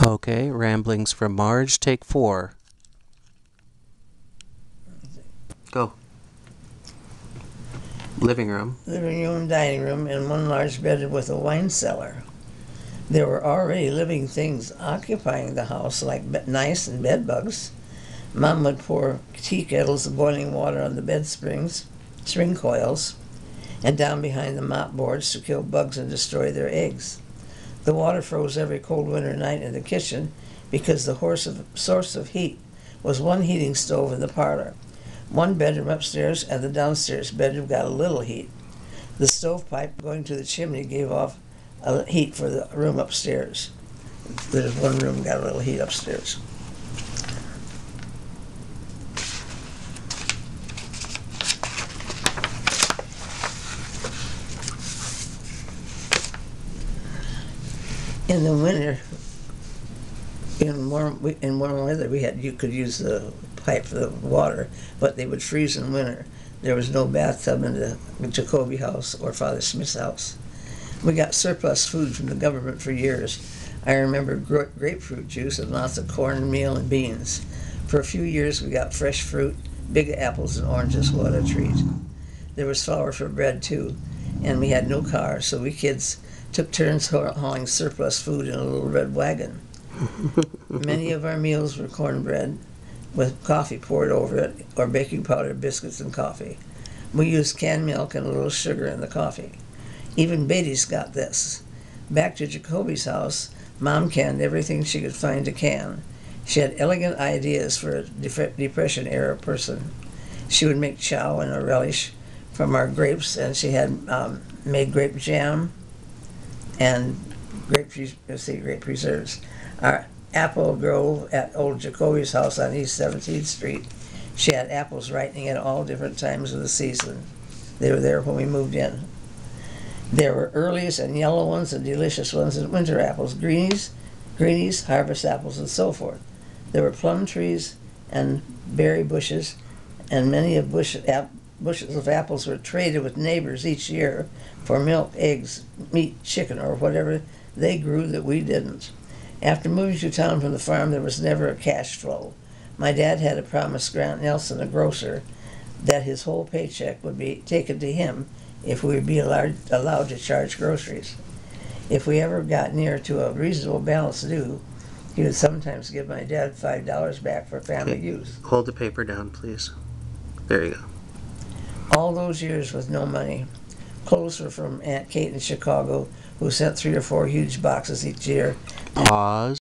Okay, Ramblings from Marge, take 4. Go. Living room. Living room, dining room, and one large bedroom with a wine cellar. There were already living things occupying the house, like mice and bed bugs. Mom would pour tea kettles of boiling water on the bed spring coils, and down behind the mop boards to kill bugs and destroy their eggs. The water froze every cold winter night in the kitchen because the source of heat was one heating stove in the parlor. One bedroom upstairs and the downstairs bedroom got a little heat. The stovepipe going to the chimney gave off heat for the room upstairs. There's one room got a little heat upstairs. In the winter, in warm weather, you could use the pipe for the water, but they would freeze in winter. There was no bathtub in the Jacoby house or Father Smith's house. We got surplus food from the government for years. I remember grapefruit juice and lots of corn, meal, and beans. For a few years, we got fresh fruit, big apples and oranges. What a treat. There was flour for bread, too, and we had no car, so we kids took turns hauling surplus food in a little red wagon. Many of our meals were cornbread with coffee poured over it, or baking powder, biscuits, and coffee. We used canned milk and a little sugar in the coffee. Even Beatty's got this. Back to Jacoby's house, Mom canned everything she could find to can. She had elegant ideas for a Depression-era person. She would make chow and a relish from our grapes, and she had made grape jam and grape preserves. Our apple grove at old Jacoby's house on East 17th Street, she had apples ripening at all different times of the season. They were there when we moved in. There were earliest and yellow ones and delicious ones and winter apples, greenies, harvest apples, and so forth. There were plum trees and berry bushes, and many of bushels of apples were traded with neighbors each year for milk, eggs, meat, chicken, or whatever they grew that we didn't. After moving to town from the farm, there was never a cash flow. My dad had to promise Grant Nelson, a grocer, that his whole paycheck would be taken to him if we would be allowed to charge groceries. If we ever got near to a reasonable balance due, he would sometimes give my dad $5 back for family use. Hold the paper down, please. There you go. All those years with no money. Clothes were from Aunt Kate in Chicago, who sent 3 or 4 huge boxes each year. Pause.